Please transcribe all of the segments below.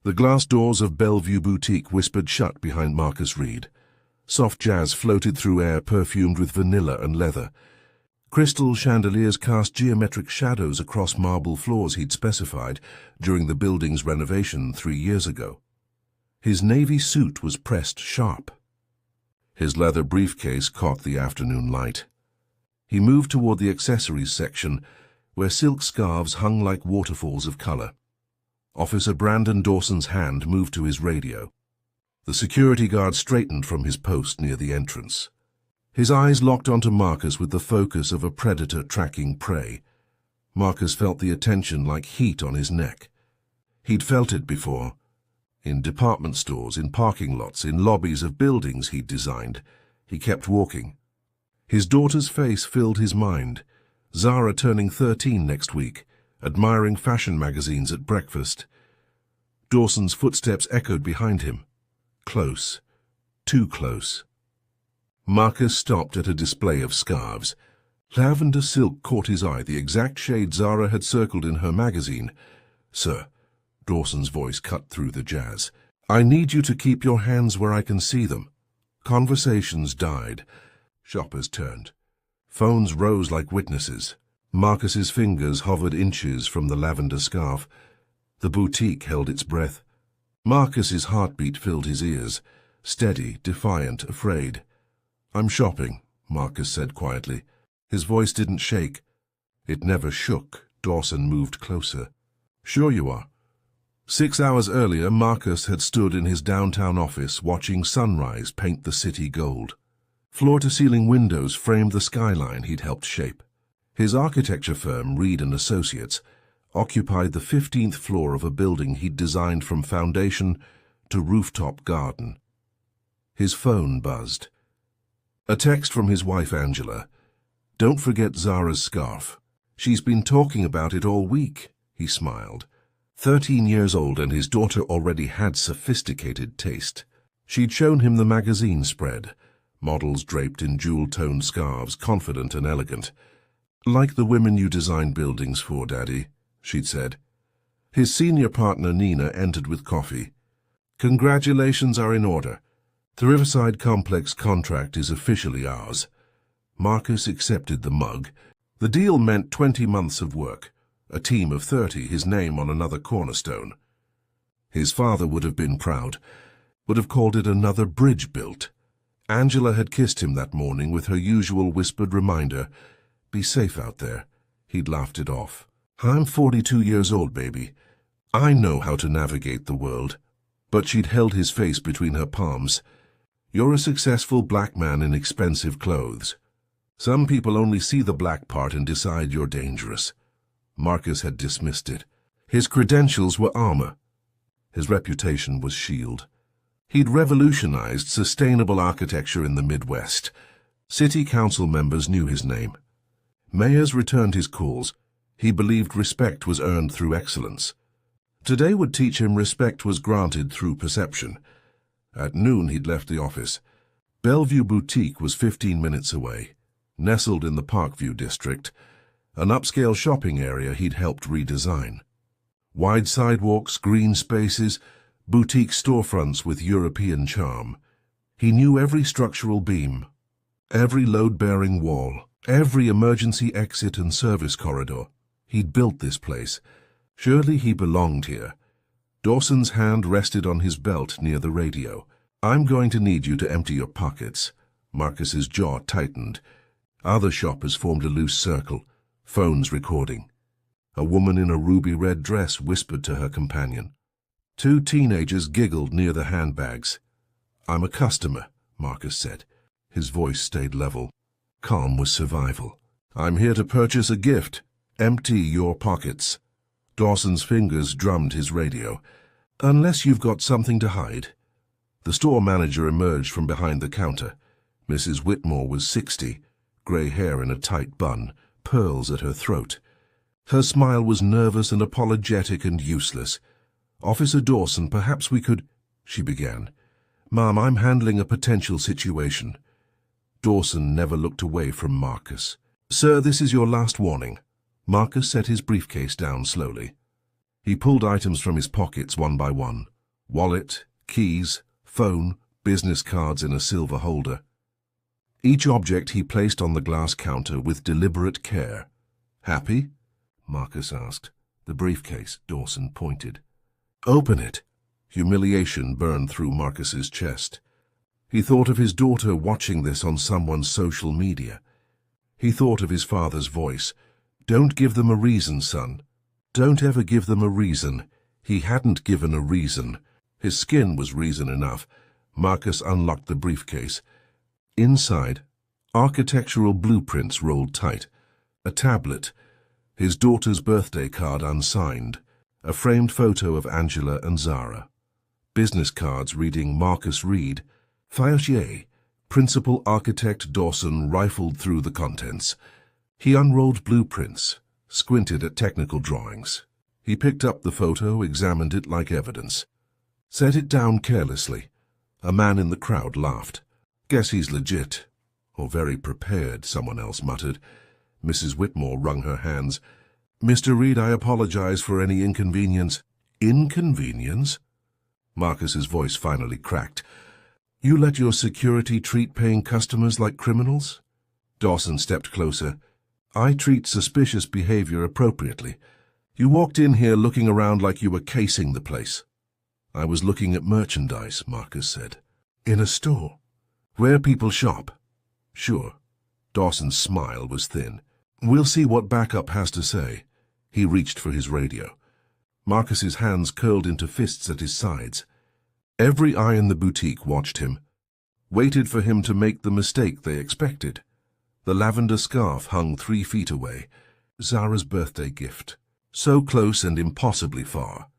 The glass doors of Bellevue Boutique whispered shut behind Marcus Reed. Soft jazz floated through air perfumed with vanilla and leather. Crystal chandeliers cast geometric shadows across marble floors he'd specified during the building's renovation 3 years ago. His navy suit was pressed sharp. His leather briefcase caught the afternoon light. He moved toward the accessories section, where silk scarves hung like waterfalls of color. Officer Brandon Dawson's hand moved to his radio. The security guard straightened from his post near the entrance. His eyes locked onto Marcus with the focus of a predator tracking prey. Marcus felt the attention like heat on his neck. He'd felt it before. In department stores, in parking lots, in lobbies of buildings he'd designed. He kept walking. His daughter's face filled his mind. Zara turning 13 next week, admiring fashion magazines at breakfast. Dawson's footsteps echoed behind him. Close. Too close. Marcus stopped at a display of scarves. Lavender silk caught his eye, the exact shade Zara had circled in her magazine. "Sir," Dawson's voice cut through the jazz, "I need you to keep your hands where I can see them." Conversations died. Shoppers turned. Phones rose like witnesses. Marcus's fingers hovered inches from the lavender scarf. The boutique held its breath. Marcus's heartbeat filled his ears, steady, defiant, afraid. "I'm shopping," Marcus said quietly. His voice didn't shake. It never shook. Dawson moved closer. "Sure you are." 6 hours earlier, Marcus had stood in his downtown office watching sunrise paint the city gold. Floor-to-ceiling windows framed the skyline he'd helped shape. His architecture firm, Reed & Associates, occupied the 15th floor of a building he'd designed from foundation to rooftop garden. His phone buzzed. A text from his wife Angela. "Don't forget Zara's scarf. She's been talking about it all week," he smiled. 13 years old and his daughter already had sophisticated taste. She'd shown him the magazine spread, models draped in jewel-toned scarves, confident and elegant. "Like the women you design buildings for, Daddy," she'd said. His senior partner Nina entered with coffee. "Congratulations are in order. The Riverside Complex contract is officially ours." Marcus accepted the mug. The deal meant 20 months of work, a team of 30, his name on another cornerstone. His father would have been proud, would have called it another bridge built. Angela had kissed him that morning with her usual whispered reminder, "Be safe out there." He'd laughed it off. "I'm 42 years old, baby. I know how to navigate the world." But she'd held his face between her palms. "You're a successful black man in expensive clothes. Some people only see the black part and decide you're dangerous." Marcus had dismissed it. His credentials were armor. His reputation was shield. He'd revolutionized sustainable architecture in the Midwest. City council members knew his name. Mayors returned his calls. He believed respect was earned through excellence. Today would teach him respect was granted through perception. At noon he'd left the office. Bellevue Boutique was 15 minutes away, nestled in the Parkview district, an upscale shopping area he'd helped redesign. Wide sidewalks, green spaces, boutique storefronts with European charm. He knew every structural beam, every load-bearing wall, every emergency exit and service corridor. He'd built this place. Surely he belonged here. Dawson's hand rested on his belt near the radio. "I'm going to need you to empty your pockets." Marcus's jaw tightened. Other shoppers formed a loose circle, phones recording. A woman in a ruby-red dress whispered to her companion. 2 teenagers giggled near the handbags. "I'm a customer," Marcus said. His voice stayed level. Calm was survival. "I'm here to purchase a gift. Empty your pockets." Dawson's fingers drummed his radio. "Unless you've got something to hide." The store manager emerged from behind the counter. Mrs. Whitmore was 60, grey hair in a tight bun, pearls at her throat. Her smile was nervous and apologetic and useless. "Officer Dawson, perhaps we could—" she began. "Ma'am, I'm handling a potential situation." Dawson never looked away from Marcus. "Sir, this is your last warning." Marcus set his briefcase down slowly. He pulled items from his pockets one by one. Wallet, keys, phone, business cards in a silver holder. Each object he placed on the glass counter with deliberate care. "Happy?" Marcus asked. "The briefcase," Dawson pointed. "Open it." Humiliation burned through Marcus's chest. He thought of his daughter watching this on someone's social media. He thought of his father's voice. "Don't give them a reason, son. Don't ever give them a reason." He hadn't given a reason. His skin was reason enough. Marcus unlocked the briefcase. Inside, architectural blueprints rolled tight. A tablet, his daughter's birthday card unsigned, a framed photo of Angela and Zara. Business cards reading Marcus Reed, Faillier, Principal Architect Dawson rifled through the contents. He unrolled blueprints, squinted at technical drawings. He picked up the photo, examined it like evidence. Set it down carelessly. A man in the crowd laughed. "Guess he's legit." "Or very prepared," someone else muttered. Mrs. Whitmore wrung her hands. "Mr. Reed, I apologize for any inconvenience." "Inconvenience?" Marcus's voice finally cracked. "You let your security treat paying customers like criminals?" Dawson stepped closer. "I treat suspicious behavior appropriately. You walked in here looking around like you were casing the place." "I was looking at merchandise," Marcus said. "In a store? Where people shop?" "Sure." Dawson's smile was thin. "We'll see what backup has to say." He reached for his radio. Marcus's hands curled into fists at his sides. Every eye in the boutique watched him, waited for him to make the mistake they expected. The lavender scarf hung 3 feet away, Zara's birthday gift, so close and impossibly far.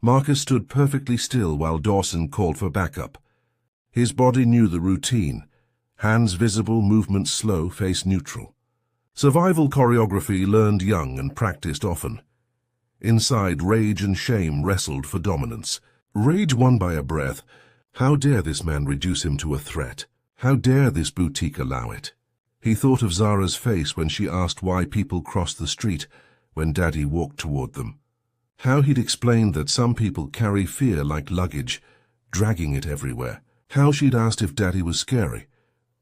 Marcus stood perfectly still while Dawson called for backup. His body knew the routine. Hands visible, movements slow, face neutral. Survival choreography learned young and practiced often. Inside, rage and shame wrestled for dominance. Rage won by a breath. How dare this man reduce him to a threat? How dare this boutique allow it? He thought of Zara's face when she asked why people crossed the street when Daddy walked toward them. How he'd explained that some people carry fear like luggage, dragging it everywhere. How she'd asked if Daddy was scary.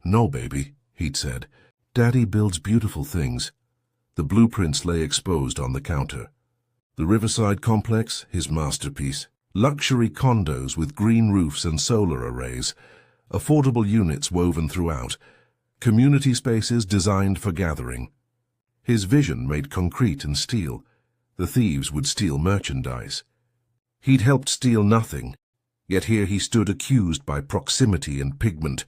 "No, baby," he'd said. "Daddy builds beautiful things." The blueprints lay exposed on the counter. The Riverside Complex, his masterpiece. Luxury condos with green roofs and solar arrays. Affordable units woven throughout. Community spaces designed for gathering. His vision made concrete and steel. The thieves would steal merchandise. He'd helped steal nothing, yet here he stood accused by proximity and pigment.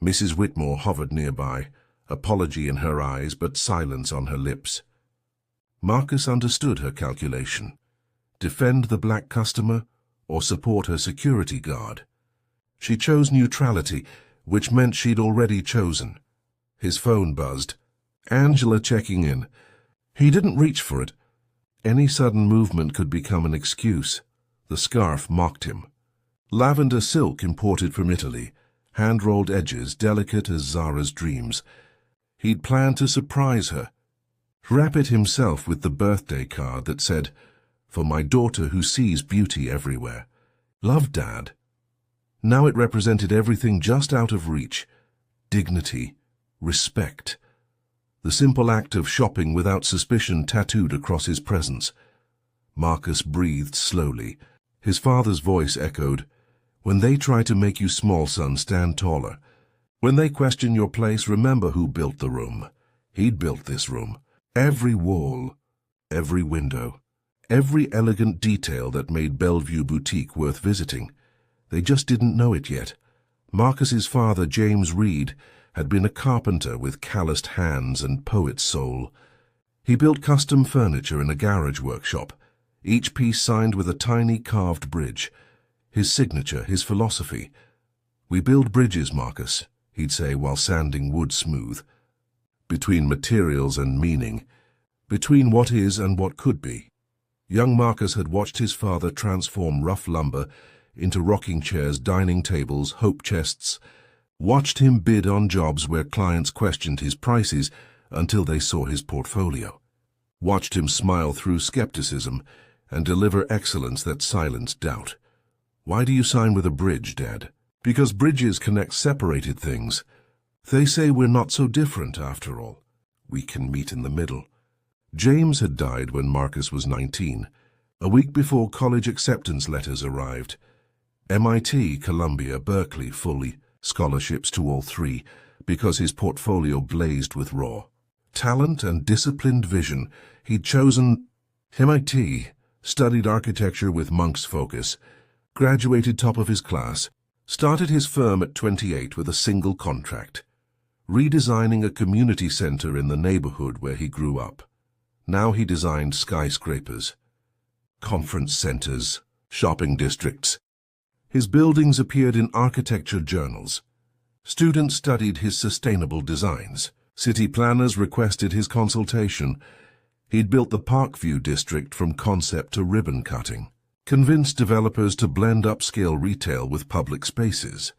Mrs. Whitmore hovered nearby, apology in her eyes but silence on her lips. Marcus understood her calculation. Defend the black customer or support her security guard? She chose neutrality, which meant she'd already chosen. His phone buzzed. Angela checking in. He didn't reach for it. Any sudden movement could become an excuse. The scarf mocked him. Lavender silk imported from Italy, hand-rolled edges delicate as Zara's dreams. He'd planned to surprise her. Wrap it himself with the birthday card that said, "For my daughter who sees beauty everywhere. Love, Dad." Now it represented everything just out of reach. Dignity, respect. The simple act of shopping without suspicion tattooed across his presence. Marcus breathed slowly. His father's voice echoed, "When they try to make you small, son, stand taller. When they question your place, remember who built the room. He'd built this room. Every wall, every window, every elegant detail that made Bellevue Boutique worth visiting. They just didn't know it yet. Marcus's father, James Reed, had been a carpenter with calloused hands and poet's soul. He built custom furniture in a garage workshop, each piece signed with a tiny carved bridge. His signature, his philosophy. "We build bridges, Marcus," he'd say while sanding wood smooth. Between materials and meaning. Between what is and what could be. Young Marcus had watched his father transform rough lumber into rocking chairs, dining tables, hope chests, watched him bid on jobs where clients questioned his prices until they saw his portfolio, watched him smile through skepticism and deliver excellence that silenced doubt, Why do you sign with a bridge, Dad? Because bridges connect separated things. They say we're not so different after all. We can meet in the middle. James had died when Marcus was 19, a week before college acceptance letters arrived. MIT, Columbia, Berkeley, fully, scholarships to all three, because his portfolio blazed with raw talent and disciplined vision. He'd chosen MIT, studied architecture with Monk's focus, graduated top of his class, started his firm at 28 with a single contract, redesigning a community center in the neighborhood where he grew up. Now he designed skyscrapers, conference centers, shopping districts. His buildings appeared in architecture journals. Students studied his sustainable designs. City planners requested his consultation. He'd built the Parkview district from concept to ribbon cutting, convinced developers to blend upscale retail with public spaces,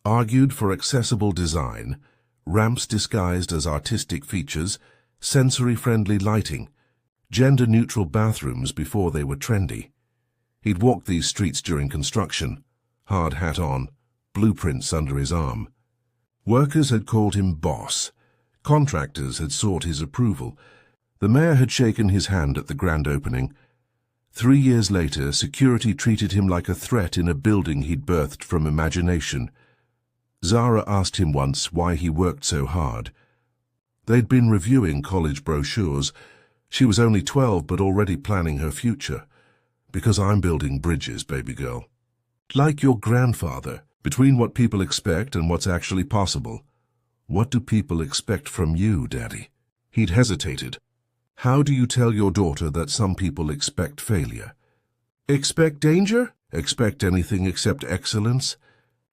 argued for accessible design, ramps disguised as artistic features, sensory-friendly lighting, gender-neutral bathrooms before they were trendy. He'd walked these streets during construction, hard hat on, blueprints under his arm. Workers had called him boss. Contractors had sought his approval. The mayor had shaken his hand at the grand opening. 3 years later, security treated him like a threat in a building he'd birthed from imagination. Zara asked him once why he worked so hard. They'd been reviewing college brochures. She was only 12 but already planning her future. Because I'm building bridges, baby girl. Like your grandfather, between what people expect and what's actually possible. What do people expect from you, Daddy? He'd hesitated. How do you tell your daughter that some people expect failure? Expect danger? Expect anything except excellence?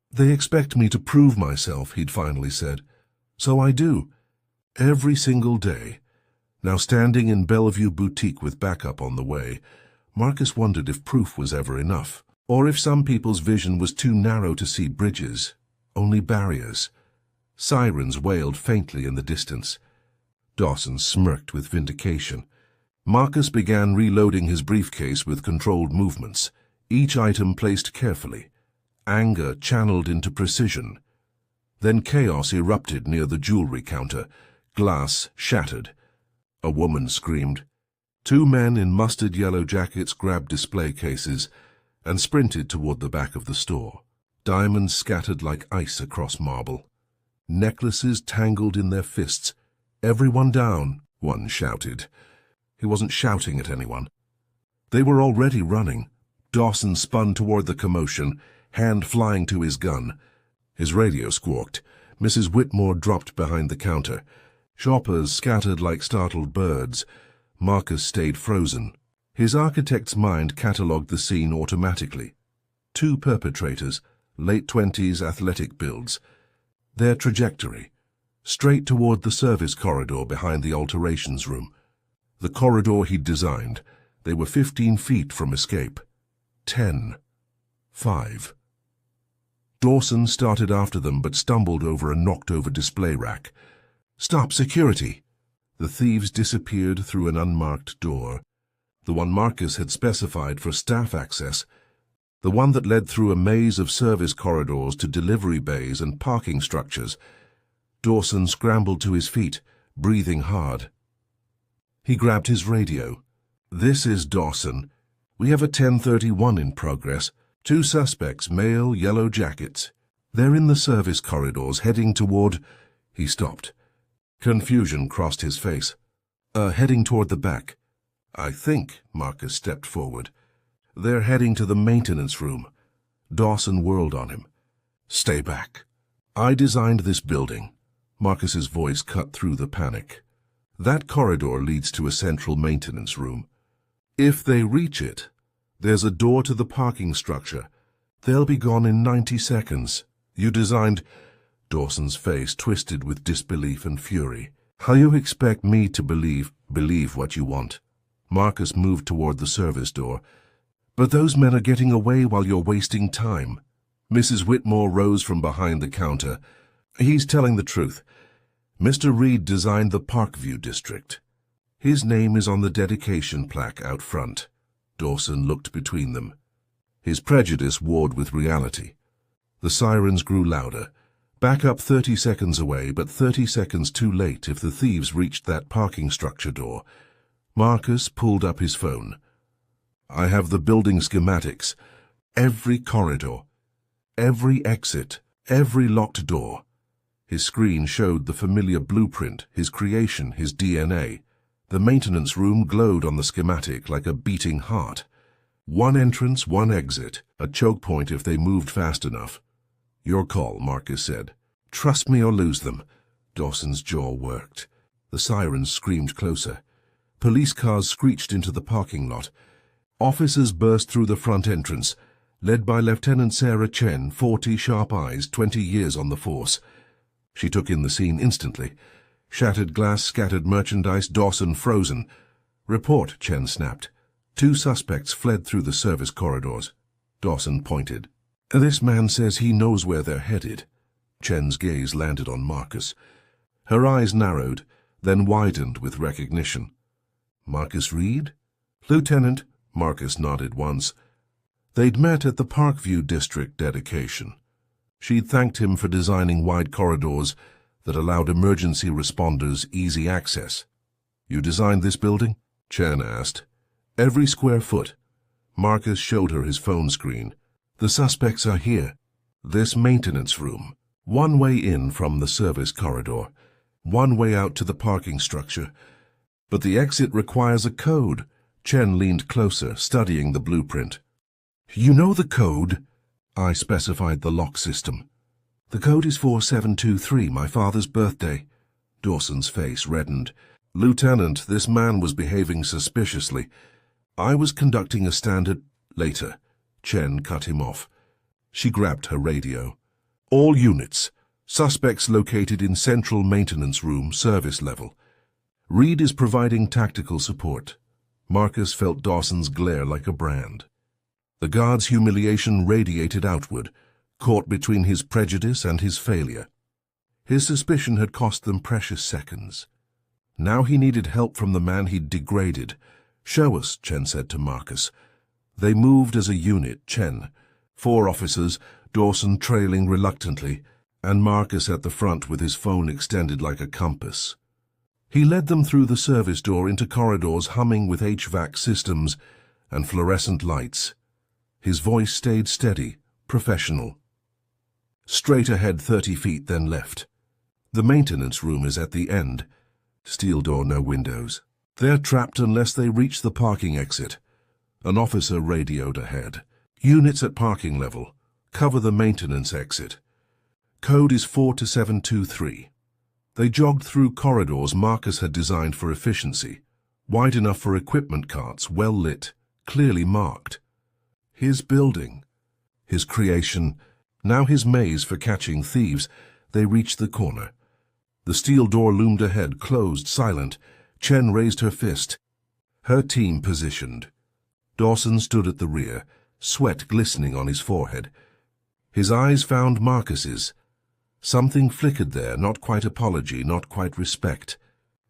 They expect me to prove myself, he'd finally said. So I do. Every single day. Now standing in Bellevue Boutique with backup on the way, Marcus wondered if proof was ever enough, or if some people's vision was too narrow to see bridges, only barriers. Sirens wailed faintly in the distance. Dawson smirked with vindication. Marcus began reloading his briefcase with controlled movements, each item placed carefully, anger channeled into precision. Then chaos erupted near the jewelry counter. Glass shattered. A woman screamed. 2 men in mustard yellow jackets grabbed display cases and sprinted toward the back of the store. Diamonds scattered like ice across marble. Necklaces tangled in their fists. Everyone down, one shouted. He wasn't shouting at anyone. They were already running. Dawson spun toward the commotion, hand flying to his gun. His radio squawked. Mrs. Whitmore dropped behind the counter. Shoppers scattered like startled birds. Marcus stayed frozen. His architect's mind catalogued the scene automatically. 2 perpetrators, late 20s athletic builds. Their trajectory, straight toward the service corridor behind the alterations room. The corridor he'd designed. They were 15 feet from escape. 10. 5. Dawson started after them but stumbled over a knocked-over display rack. Stop, security! The thieves disappeared through an unmarked door, the one Marcus had specified for staff access, the one that led through a maze of service corridors to delivery bays and parking structures. Dawson scrambled to his feet, breathing hard. He grabbed his radio. This is Dawson. We have a 1031 in progress. 2 suspects, male, yellow jackets. They're in the service corridors, heading toward... He stopped. Confusion crossed his face. Heading toward the back. I think, Marcus stepped forward. They're heading to the maintenance room. Dawson whirled on him. Stay back. I designed this building. Marcus's voice cut through the panic. That corridor leads to a central maintenance room. If they reach it, there's a door to the parking structure. They'll be gone in 90 seconds. You designed... Dawson's face twisted with disbelief and fury. How you expect me to believe what you want? Marcus moved toward the service door. But those men are getting away while you're wasting time. Mrs. Whitmore rose from behind the counter. He's telling the truth. Mr. Reed designed the Parkview district. His name is on the dedication plaque out front. Dawson looked between them. His prejudice warred with reality. The sirens grew louder. Back up 30 seconds away, but 30 seconds too late if the thieves reached that parking structure door. Marcus pulled up his phone. I have the building schematics. Every corridor, every exit, every locked door. His screen showed the familiar blueprint, his creation, his DNA. The maintenance room glowed on the schematic like a beating heart. One entrance, one exit, a choke point if they moved fast enough. Your call, Marcus said. Trust me or lose them. Dawson's jaw worked. The sirens screamed closer. Police cars screeched into the parking lot. Officers burst through the front entrance, led by Lieutenant Sarah Chen, 40 sharp eyes, 20 years on the force. She took in the scene instantly. Shattered glass, scattered merchandise, Dawson frozen. Report, Chen snapped. 2 suspects fled through the service corridors. Dawson pointed. This man says he knows where they're headed. Chen's gaze landed on Marcus. Her eyes narrowed, then widened with recognition. Marcus Reed? Lieutenant, Marcus nodded once. They'd met at the Parkview District dedication. She'd thanked him for designing wide corridors that allowed emergency responders easy access. You designed this building? Chen asked. Every square foot. Marcus showed her his phone screen. The suspects are here. This maintenance room. One way in from the service corridor. One way out to the parking structure. But the exit requires a code. Chen leaned closer, studying the blueprint. You know the code? I specified the lock system. The code is 4723, my father's birthday. Dawson's face reddened. Lieutenant, this man was behaving suspiciously. I was conducting a standard... Later. Chen cut him off. She grabbed her radio. All units. Suspects located in Central Maintenance Room, service level. Reed is providing tactical support. Marcus felt Dawson's glare like a brand. The guard's humiliation radiated outward, caught between his prejudice and his failure. His suspicion had cost them precious seconds. Now he needed help from the man he'd degraded. Show us, Chen said to Marcus. They moved as a unit, Chen. 4 officers, Dawson trailing reluctantly, and Marcus at the front with his phone extended like a compass. He led them through the service door into corridors humming with HVAC systems and fluorescent lights. His voice stayed steady, professional. Straight ahead 30 feet, then left. The maintenance room is at the end. Steel door, no windows. They're trapped unless they reach the parking exit. An officer radioed ahead. Units at parking level. Cover the maintenance exit. Code is 42723. They jogged through corridors Marcus had designed for efficiency. Wide enough for equipment carts, well lit, clearly marked. His building. His creation. Now his maze for catching thieves. They reached the corner. The steel door loomed ahead, closed, silent. Chen raised her fist. Her team positioned. Dawson stood at the rear, sweat glistening on his forehead. His eyes found Marcus's. Something flickered there, not quite apology, not quite respect.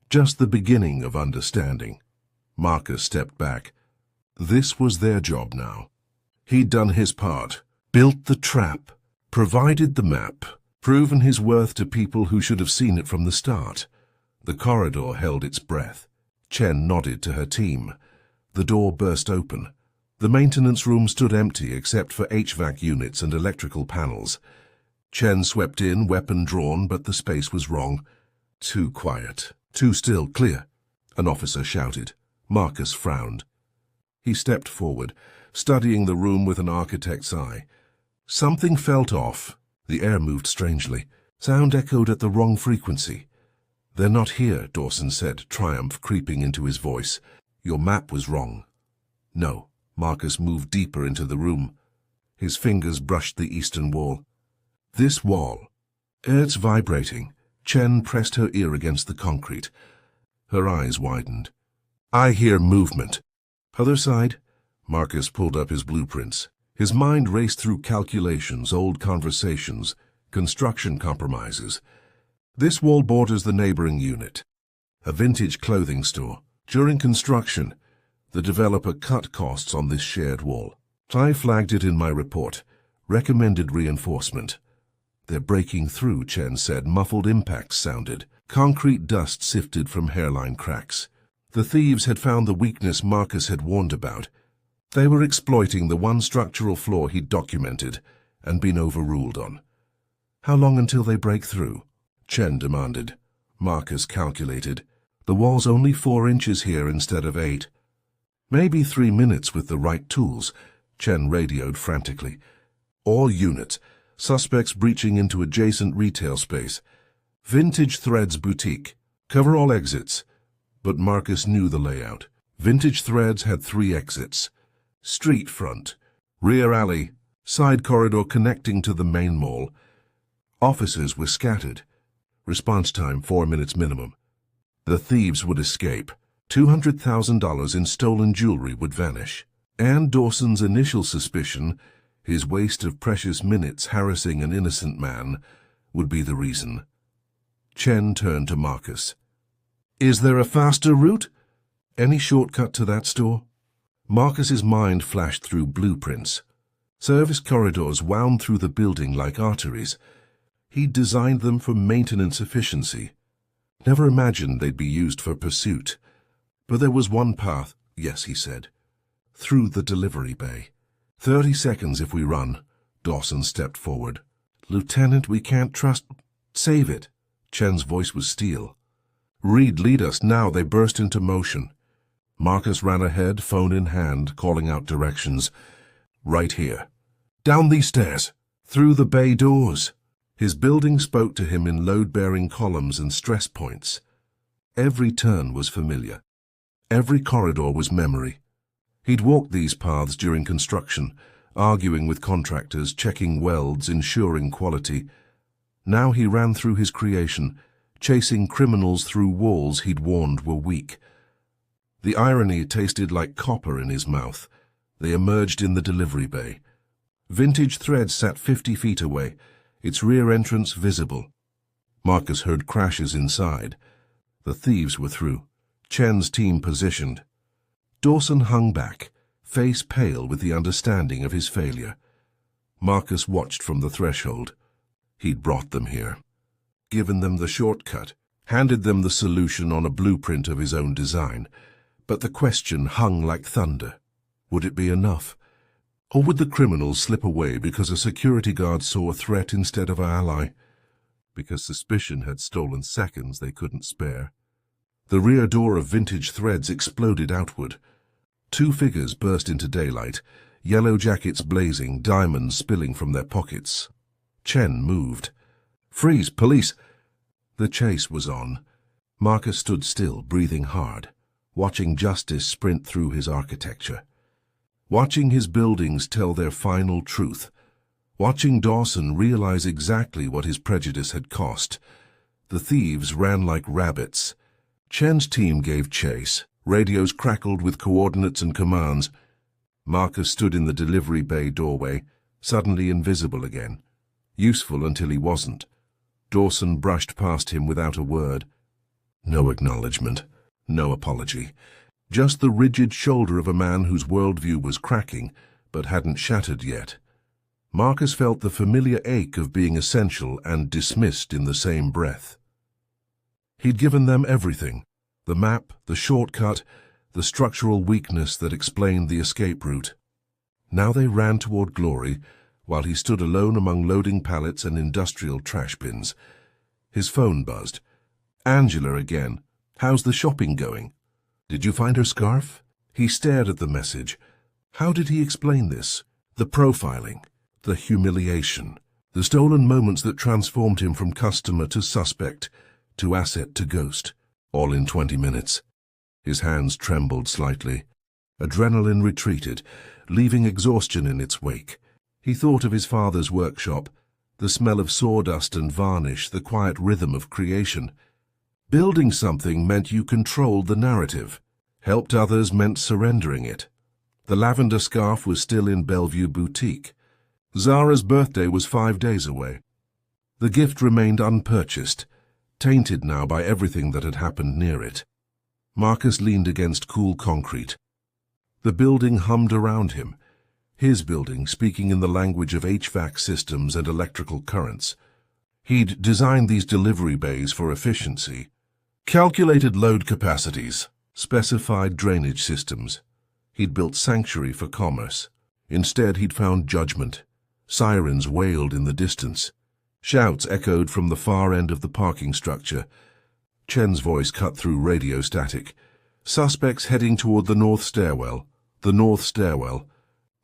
Just the beginning of understanding. Marcus stepped back. This was their job now. He'd done his part, built the trap, provided the map, proven his worth to people who should have seen it from the start. The corridor held its breath. Chen nodded to her team. The door burst open. The maintenance room stood empty except for HVAC units and electrical panels. Chen swept in, weapon drawn, but the space was wrong. Too quiet. Too still. Clear. An officer shouted. Marcus frowned. He stepped forward, studying the room with an architect's eye. Something felt off. The air moved strangely. Sound echoed at the wrong frequency. They're not here, Dawson said, triumph creeping into his voice. Your map was wrong. No. Marcus moved deeper into the room. His fingers brushed the eastern wall. This wall. It's vibrating. Chen pressed her ear against the concrete. Her eyes widened. I hear movement. Other side. Marcus pulled up his blueprints. His mind raced through calculations, old conversations, construction compromises. This wall borders the neighboring unit. A vintage clothing store. During construction, the developer cut costs on this shared wall. I flagged it in my report. Recommended reinforcement. They're breaking through, Chen said. Muffled impacts sounded. Concrete dust sifted from hairline cracks. The thieves had found the weakness Marcus had warned about. They were exploiting the one structural flaw he'd documented and been overruled on. How long until they break through? Chen demanded. Marcus calculated. The wall's only 4 inches here instead of 8. Maybe 3 minutes with the right tools, Chen radioed frantically. All units. Suspects breaching into adjacent retail space. Vintage Threads boutique. Cover all exits. But Marcus knew the layout. Vintage Threads had 3 exits. Street front. Rear alley. Side corridor connecting to the main mall. Officers were scattered. Response time 4 minutes minimum. The thieves would escape. $200,000 in stolen jewelry would vanish. And Dawson's initial suspicion, his waste of precious minutes harassing an innocent man, would be the reason. Chen turned to Marcus. Is there a faster route? Any shortcut to that store? Marcus's mind flashed through blueprints. Service corridors wound through the building like arteries. He'd designed them for maintenance efficiency. Never imagined they'd be used for pursuit. But there was one path, yes, he said. Through the delivery bay. 30 seconds if we run. Dawson stepped forward. Lieutenant, we can't trust... Save it. Chen's voice was steel. Reed, lead us now. They burst into motion. Marcus ran ahead, phone in hand, calling out directions. Right here. Down these stairs. Through the bay doors. His building spoke to him in load-bearing columns and stress points. Every turn was familiar. Every corridor was memory. He'd walked these paths during construction, arguing with contractors, checking welds, ensuring quality. Now he ran through his creation, chasing criminals through walls he'd warned were weak. The irony tasted like copper in his mouth. They emerged in the delivery bay. Vintage Threads sat 50 feet away, its rear entrance visible. Marcus heard crashes inside. The thieves were through. Chen's team positioned. Dawson hung back, face pale with the understanding of his failure. Marcus watched from the threshold. He'd brought them here. Given them the shortcut, handed them the solution on a blueprint of his own design. But the question hung like thunder. Would it be enough? Or would the criminals slip away because a security guard saw a threat instead of an ally? Because suspicion had stolen seconds they couldn't spare. The rear door of Vintage Threads exploded outward. 2 figures burst into daylight, yellow jackets blazing, diamonds spilling from their pockets. Chen moved. Freeze, police! The chase was on. Marcus stood still, breathing hard, watching justice sprint through his architecture. Watching his buildings tell their final truth. Watching Dawson realize exactly what his prejudice had cost. The thieves ran like rabbits. Chen's team gave chase. Radios crackled with coordinates and commands. Marcus stood in the delivery bay doorway, suddenly invisible again. Useful until he wasn't. Dawson brushed past him without a word. No acknowledgement, no apology. Just the rigid shoulder of a man whose worldview was cracking, but hadn't shattered yet. Marcus felt the familiar ache of being essential and dismissed in the same breath. He'd given them everything. The map, the shortcut, the structural weakness that explained the escape route. Now they ran toward glory, while he stood alone among loading pallets and industrial trash bins. His phone buzzed. Angela again. How's the shopping going? Did you find her scarf? He stared at the message. How did he explain this? The profiling, the humiliation, the stolen moments that transformed him from customer to suspect, to asset to ghost. All in 20 minutes. His hands trembled slightly. Adrenaline retreated, leaving exhaustion in its wake. He thought of his father's workshop, the smell of sawdust and varnish, the quiet rhythm of creation. Building something meant you controlled the narrative. Helped others meant surrendering it. The lavender scarf was still in Bellevue Boutique. Zara's birthday was 5 days away. The gift remained unpurchased, tainted now by everything that had happened near it. Marcus leaned against cool concrete. The building hummed around him. His building speaking in the language of HVAC systems and electrical currents. He'd designed these delivery bays for efficiency. Calculated load capacities, specified drainage systems. He'd built sanctuary for commerce. Instead, he'd found judgment. Sirens wailed in the distance. Shouts echoed from the far end of the parking structure. Chen's voice cut through radio static. Suspects heading toward the north stairwell. The north stairwell.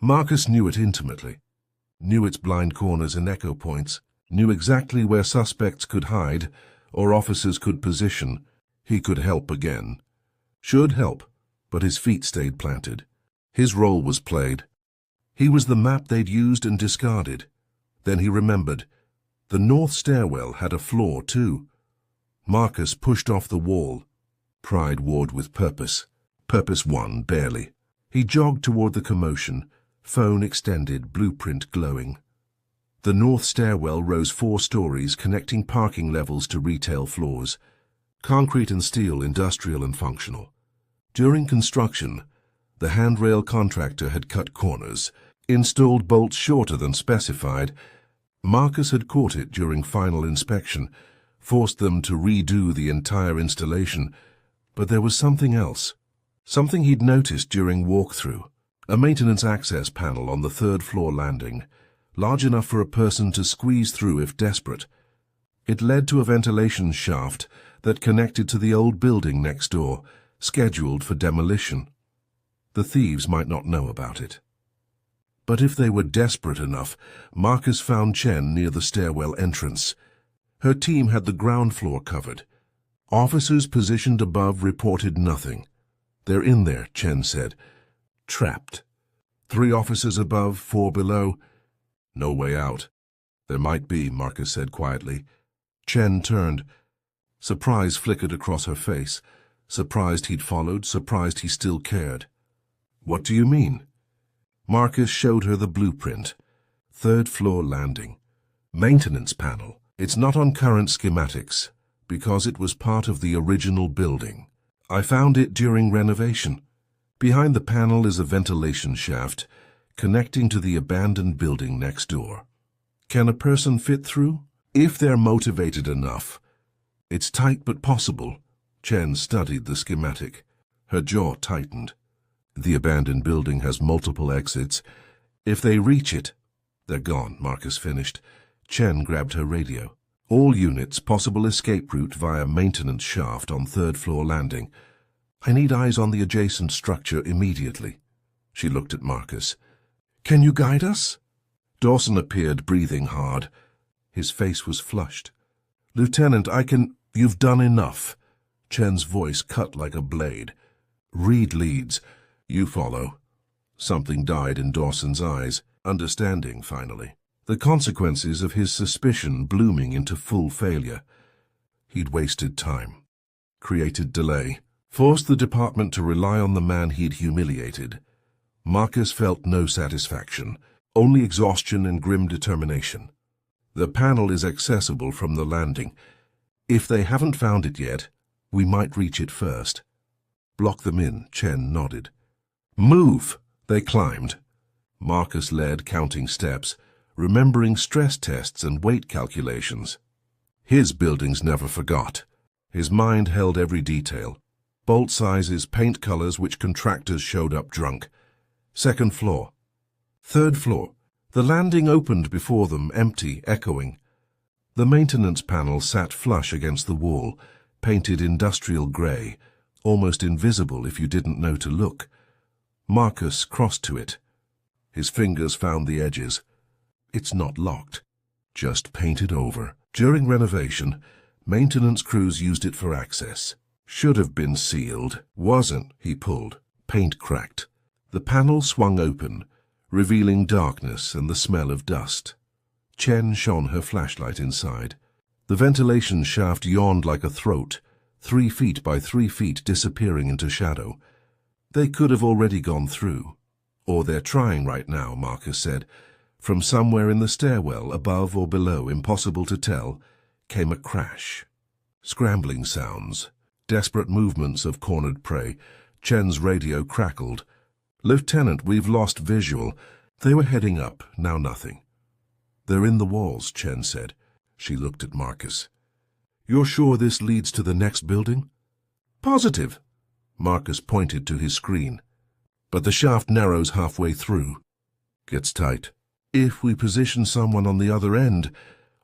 Marcus knew it intimately. Knew its blind corners and echo points. Knew exactly where suspects could hide or officers could position. He could help again. Should help, but his feet stayed planted. His role was played. He was the map they'd used and discarded. Then he remembered. The north stairwell had a floor, too. Marcus pushed off the wall. Pride warred with purpose. Purpose won, barely. He jogged toward the commotion, phone extended, blueprint glowing. The north stairwell rose 4 stories, connecting parking levels to retail floors. Concrete and steel, industrial and functional. During construction, the handrail contractor had cut corners, installed bolts shorter than specified. Marcus had caught it during final inspection, forced them to redo the entire installation. But there was something else. Something he'd noticed during walkthrough. A maintenance access panel on the 3rd floor landing, large enough for a person to squeeze through if desperate. It led to a ventilation shaft that connected to the old building next door, scheduled for demolition. The thieves might not know about it. But if they were desperate enough, Marcus found Chen near the stairwell entrance. Her team had the ground floor covered. Officers positioned above reported nothing. "They're in there," Chen said. "Trapped. 3 officers above, 4 below. No way out." "There might be," Marcus said quietly. Chen turned. Surprise flickered across her face. Surprised he'd followed, surprised he still cared. "What do you mean?" Marcus showed her the blueprint. 3rd floor landing. Maintenance panel. It's not on current schematics, because it was part of the original building. I found it during renovation. Behind the panel is a ventilation shaft, connecting to the abandoned building next door. Can a person fit through? If they're motivated enough. It's tight but possible. Chen studied the schematic. Her jaw tightened. The abandoned building has multiple exits. If they reach it, they're gone, Marcus finished. Chen grabbed her radio. All units, possible escape route via maintenance shaft on 3rd floor landing. I need eyes on the adjacent structure immediately. She looked at Marcus. Can you guide us? Dawson appeared, breathing hard. His face was flushed. Lieutenant, You've done enough. Chen's voice cut like a blade. Reed leads. You follow. Something died in Dawson's eyes, understanding finally. The consequences of his suspicion blooming into full failure. He'd wasted time, created delay, forced the department to rely on the man he'd humiliated. Marcus felt no satisfaction, only exhaustion and grim determination. The panel is accessible from the landing. If they haven't found it yet, we might reach it first. Block them in, Chen nodded. Move! They climbed. Marcus led, counting steps, remembering stress tests and weight calculations. His buildings never forgot. His mind held every detail. Bolt sizes, paint colors which contractors showed up drunk. 2nd floor. 3rd floor. The landing opened before them, empty, echoing. The maintenance panel sat flush against the wall, painted industrial grey, almost invisible if you didn't know to look. Marcus crossed to it. His fingers found the edges. It's not locked, just painted over. During renovation, maintenance crews used it for access. Should have been sealed. Wasn't, he pulled. Paint cracked. The panel swung open, revealing darkness and the smell of dust. Chen shone her flashlight inside. The ventilation shaft yawned like a throat, 3 feet by 3 feet disappearing into shadow. They could have already gone through. Or they're trying right now, Marcus said. From somewhere in the stairwell, above or below, impossible to tell, came a crash. Scrambling sounds, desperate movements of cornered prey. Chen's radio crackled. Lieutenant, we've lost visual. They were heading up, now nothing. "They're in the walls," Chen said. She looked at Marcus. "You're sure this leads to the next building?" "Positive." Marcus pointed to his screen. "But the shaft narrows halfway through. Gets tight. If we position someone on the other end,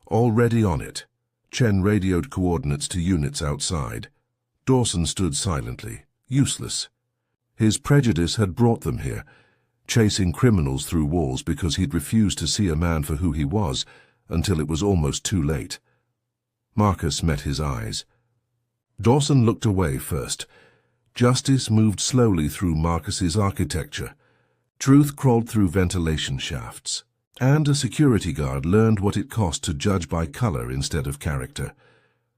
already on it." Chen radioed coordinates to units outside. Dawson stood silently, useless. His prejudice had brought them here, chasing criminals through walls because he'd refused to see a man for who he was until it was almost too late. Marcus met his eyes. Dawson looked away first. Justice moved slowly through Marcus's architecture. Truth crawled through ventilation shafts. And a security guard learned what it cost to judge by color instead of character.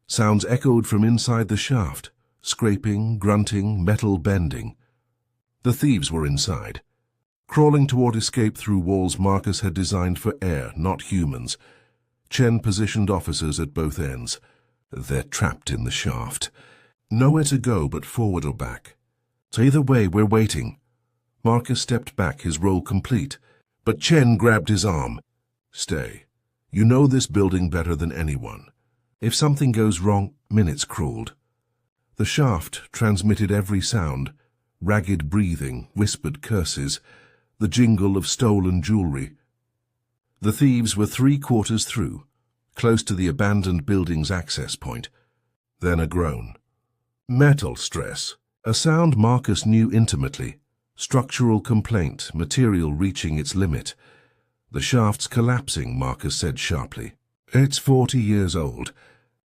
Sounds echoed from inside the shaft, scraping, grunting, metal bending. The thieves were inside, crawling toward escape through walls Marcus had designed for air, not humans. Chen positioned officers at both ends. They're trapped in the shaft. Nowhere to go but forward or back. So either way, we're waiting. Marcus stepped back, his role complete. But Chen grabbed his arm. "Stay. You know this building better than anyone. If something goes wrong," minutes crawled. The shaft transmitted every sound, ragged breathing, whispered curses, the jingle of stolen jewelry. The thieves were 3/4 through, close to the abandoned building's access point. Then a groan. Metal stress, a sound Marcus knew intimately. Structural complaint, material reaching its limit. "The shaft's collapsing," Marcus said sharply. "It's 40 years old.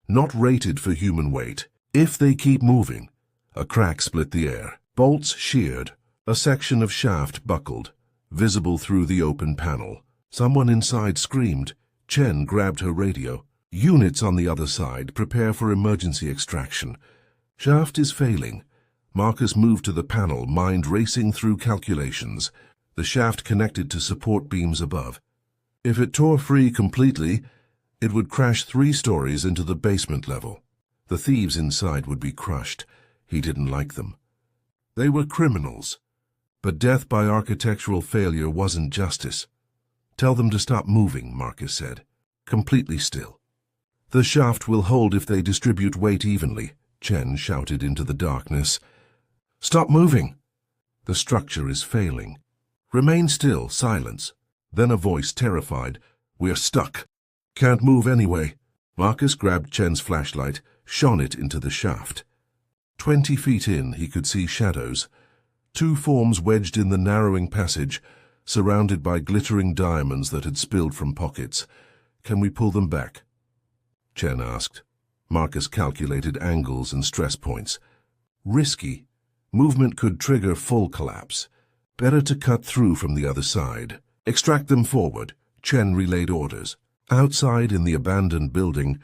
Not rated for human weight. If they keep moving." A crack split the air. Bolts sheared. A section of shaft buckled, visible through the open panel. Someone inside screamed. Chen grabbed her radio. "Units on the other side, prepare for emergency extraction. Shaft is failing." Marcus moved to the panel, mind racing through calculations. The shaft connected to support beams above. If it tore free completely, it would crash 3 stories into the basement level. The thieves inside would be crushed. He didn't like them. They were criminals. But death by architectural failure wasn't justice. "Tell them to stop moving," Marcus said. "Completely still." "The shaft will hold if they distribute weight evenly," Chen shouted into the darkness. "Stop moving." "The structure is failing." "Remain still, silence." Then a voice, terrified. "We're stuck. Can't move anyway." Marcus grabbed Chen's flashlight, shone it into the shaft. 20 feet in, he could see shadows. 2 forms wedged in the narrowing passage, surrounded by glittering diamonds that had spilled from pockets. "Can we pull them back?" Chen asked. Marcus calculated angles and stress points. "Risky. Movement could trigger full collapse. Better to cut through from the other side. Extract them forward." Chen relayed orders. Outside in the abandoned building,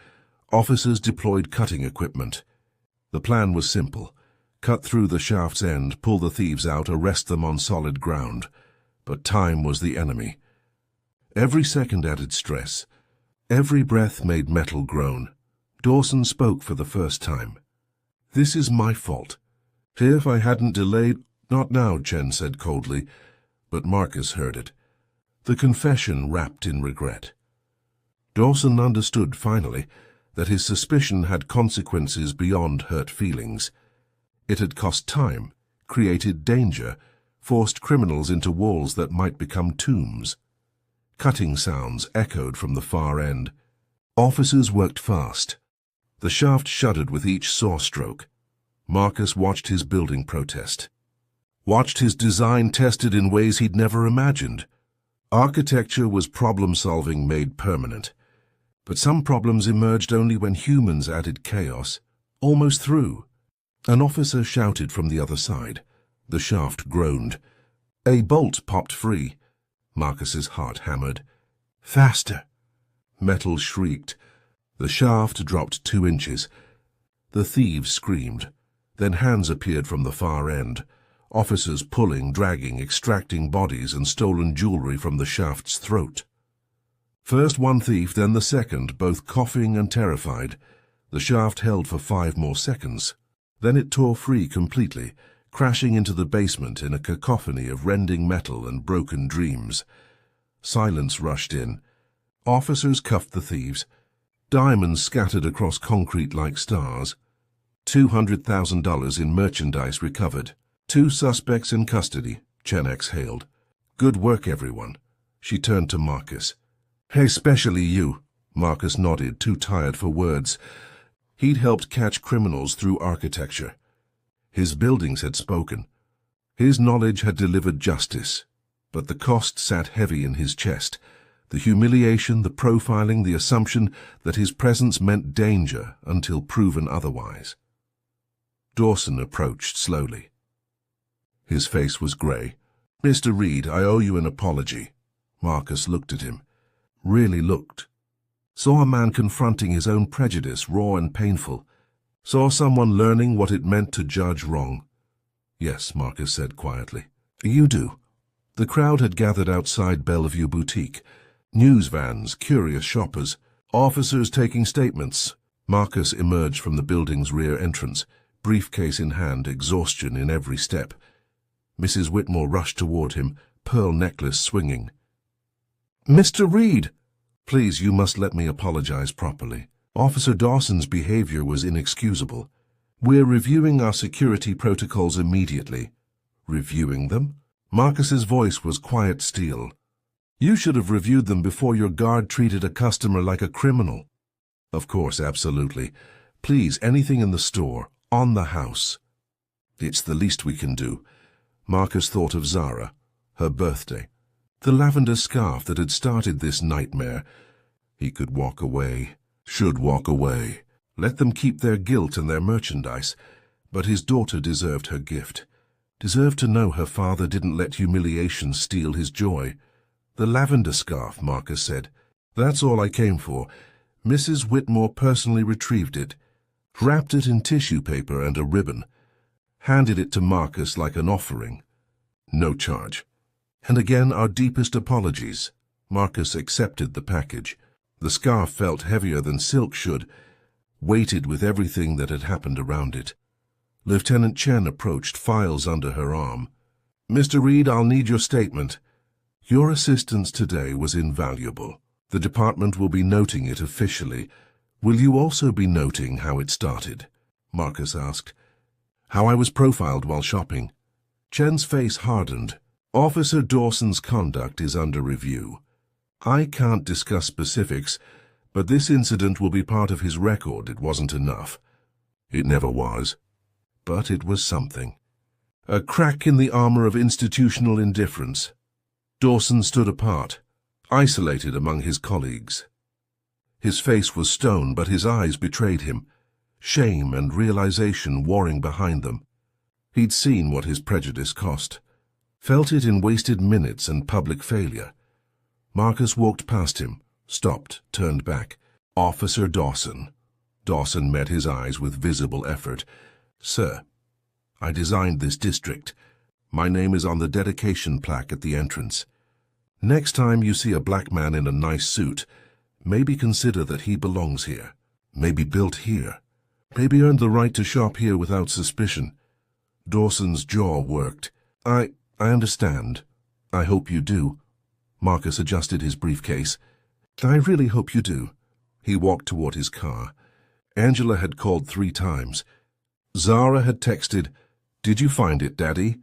officers deployed cutting equipment. The plan was simple. Cut through the shaft's end, pull the thieves out, arrest them on solid ground. But time was the enemy. Every second added stress. Every breath made metal groan. Dawson spoke for the first time. "This is my fault. If I hadn't delayed—" "Not now," Chen said coldly, but Marcus heard it. The confession wrapped in regret. Dawson understood, finally, that his suspicion had consequences beyond hurt feelings. It had cost time, created danger, forced criminals into walls that might become tombs. Cutting sounds echoed from the far end. Officers worked fast. The shaft shuddered with each saw stroke. Marcus watched his building protest. Watched his design tested in ways he'd never imagined. Architecture was problem-solving made permanent. But some problems emerged only when humans added chaos. Almost through. An officer shouted from the other side. The shaft groaned. A bolt popped free. Marcus's heart hammered. "Faster!" Metal shrieked. The shaft dropped 2 inches. The thieves screamed. Then hands appeared from the far end. Officers pulling, dragging, extracting bodies and stolen jewelry from the shaft's throat. First one thief, then the second, both coughing and terrified. The shaft held for 5 more seconds. Then it tore free completely, crashing into the basement in a cacophony of rending metal and broken dreams. Silence rushed in. Officers cuffed the thieves. Diamonds scattered across concrete like stars. $200,000 in merchandise recovered. 2 suspects in custody, Chen exhaled. Good work, everyone. She turned to Marcus. Especially you. Marcus nodded, too tired for words. He'd helped catch criminals through architecture. His buildings had spoken. His knowledge had delivered justice. But the cost sat heavy in his chest. The humiliation, the profiling, the assumption that his presence meant danger until proven otherwise. Dawson approached slowly. His face was grey. Mr. Reed, I owe you an apology. Marcus looked at him. Really looked. Saw a man confronting his own prejudice, raw and painful. Saw someone learning what it meant to judge wrong. Yes, Marcus said quietly. You do. The crowd had gathered outside Bellevue Boutique. News vans, curious shoppers, officers taking statements. Marcus emerged from the building's rear entrance, briefcase in hand, exhaustion in every step. Mrs. Whitmore rushed toward him, pearl necklace swinging. Mr. Reed! Please, you must let me apologize properly. Officer Dawson's behavior was inexcusable. We're reviewing our security protocols immediately. Reviewing them? Marcus's voice was quiet steel. You should have reviewed them before your guard treated a customer like a criminal. Of course, absolutely. Please, anything in the store, on the house. It's the least we can do. Marcus thought of Zara, her birthday, the lavender scarf that had started this nightmare. He could walk away, should walk away. Let them keep their guilt and their merchandise. But his daughter deserved her gift. Deserved to know her father didn't let humiliation steal his joy. The lavender scarf, Marcus said. That's all I came for. Mrs. Whitmore personally retrieved it, wrapped it in tissue paper and a ribbon, handed it to Marcus like an offering. No charge. And again, our deepest apologies. Marcus accepted the package. The scarf felt heavier than silk should, weighted with everything that had happened around it. Lieutenant Chen approached, files under her arm. Mr. Reed, I'll need your statement. Your assistance today was invaluable. The department will be noting it officially. Will you also be noting how it started? Marcus asked. How I was profiled while shopping. Chen's face hardened. Officer Dawson's conduct is under review. I can't discuss specifics, but this incident will be part of his record. It wasn't enough. It never was. But it was something. A crack in the armor of institutional indifference. Dawson stood apart, isolated among his colleagues. His face was stone, but his eyes betrayed him, shame and realization warring behind them. He'd seen what his prejudice cost, felt it in wasted minutes and public failure. Marcus walked past him, stopped, turned back. Officer Dawson. Dawson met his eyes with visible effort. Sir, I designed this district. My name is on the dedication plaque at the entrance. Next time you see a black man in a nice suit, maybe consider that he belongs here, maybe built here, maybe earned the right to shop here without suspicion. Dawson's jaw worked. I understand. I hope you do. Marcus adjusted his briefcase. I really hope you do. He walked toward his car. Angela had called 3 times. Zara had texted, Did you find it, Daddy?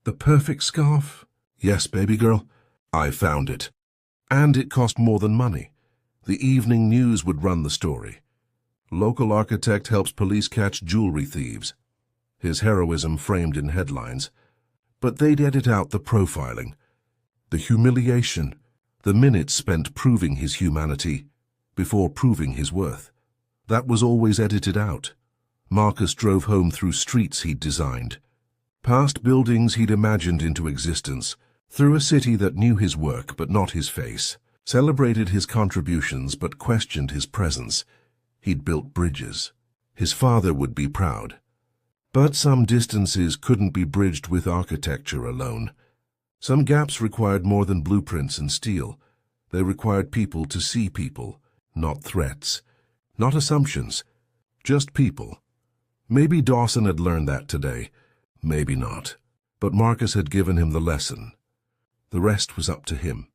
The perfect scarf? Yes, baby girl. I found it. And it cost more than money. The evening news would run the story. Local architect helps police catch jewelry thieves. His heroism framed in headlines. But they'd edit out the profiling, the humiliation, the minutes spent proving his humanity before proving his worth. That was always edited out. Marcus drove home through streets he'd designed, past buildings he'd imagined into existence, through a city that knew his work but not his face, celebrated his contributions but questioned his presence. He'd built bridges. His father would be proud. But some distances couldn't be bridged with architecture alone. Some gaps required more than blueprints and steel. They required people to see people, not threats, not assumptions, just people. Maybe Dawson had learned that today, maybe not. But Marcus had given him the lesson. The rest was up to him.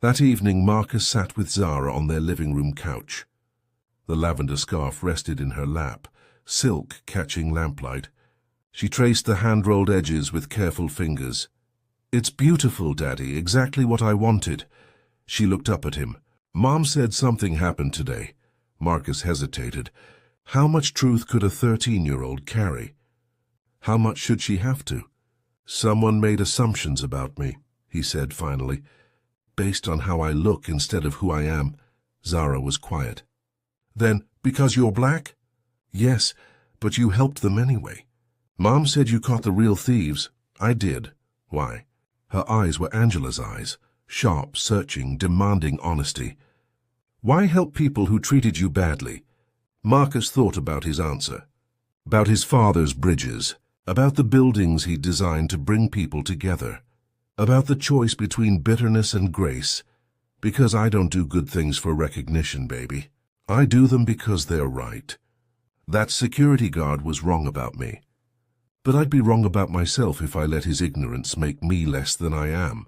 That evening, Marcus sat with Zara on their living room couch. The lavender scarf rested in her lap, silk catching lamplight. She traced the hand-rolled edges with careful fingers. "It's beautiful, Daddy, exactly what I wanted." She looked up at him. "Mom said something happened today." Marcus hesitated. How much truth could a 13-year-old carry? How much should she have to? "Someone made assumptions about me," he said finally. "Based on how I look instead of who I am." Zara was quiet. "Then, because you're black?" "Yes, but you helped them anyway." "Mom said you caught the real thieves." "I did." "Why?" Her eyes were Angela's eyes, sharp, searching, demanding honesty. "Why help people who treated you badly?" Marcus thought about his answer. About his father's bridges, about the buildings he'd designed to bring people together, about the choice between bitterness and grace. "Because I don't do good things for recognition, baby. I do them because they're right." That security guard was wrong about me. But I'd be wrong about myself if I let his ignorance make me less than I am.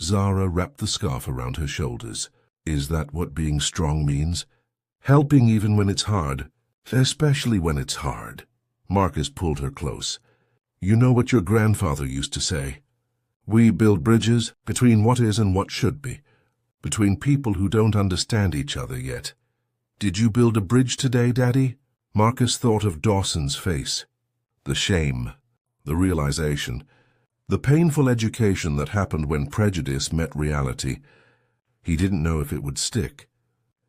Zara wrapped the scarf around her shoulders. "Is that what being strong means? Helping even when it's hard, especially when it's hard." Marcus pulled her close. "You know what your grandfather used to say? We build bridges between what is and what should be, between people who don't understand each other yet." "Did you build a bridge today, Daddy?" Marcus thought of Dawson's face. The shame, the realization, the painful education that happened when prejudice met reality. He didn't know if it would stick.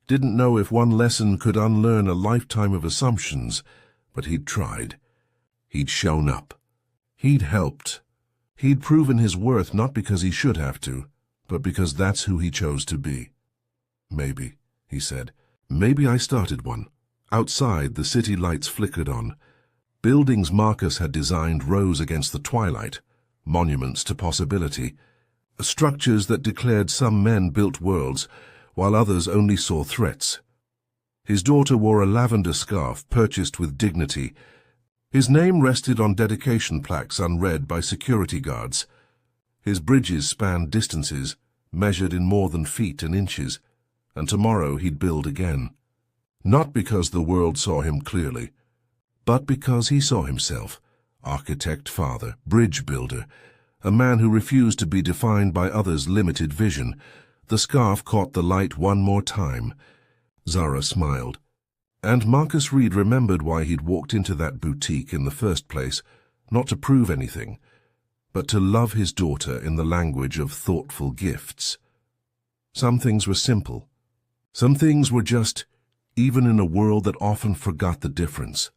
Didn't know if one lesson could unlearn a lifetime of assumptions, but he'd tried. He'd shown up. He'd helped. He'd proven his worth not because he should have to, but because that's who he chose to be. "Maybe," he said. "Maybe I started one." Outside, the city lights flickered on. Buildings Marcus had designed rose against the twilight, monuments to possibility, structures that declared some men built worlds, while others only saw threats. His daughter wore a lavender scarf purchased with dignity. His name rested on dedication plaques unread by security guards. His bridges spanned distances, measured in more than feet and inches, and tomorrow he'd build again. Not because the world saw him clearly, but because he saw himself, architect, father, bridge builder, a man who refused to be defined by others' limited vision. The scarf caught the light one more time. Zara smiled. And Marcus Reed remembered why he'd walked into that boutique in the first place, not to prove anything, but to love his daughter in the language of thoughtful gifts. Some things were simple. Some things were just, even in a world that often forgot the difference.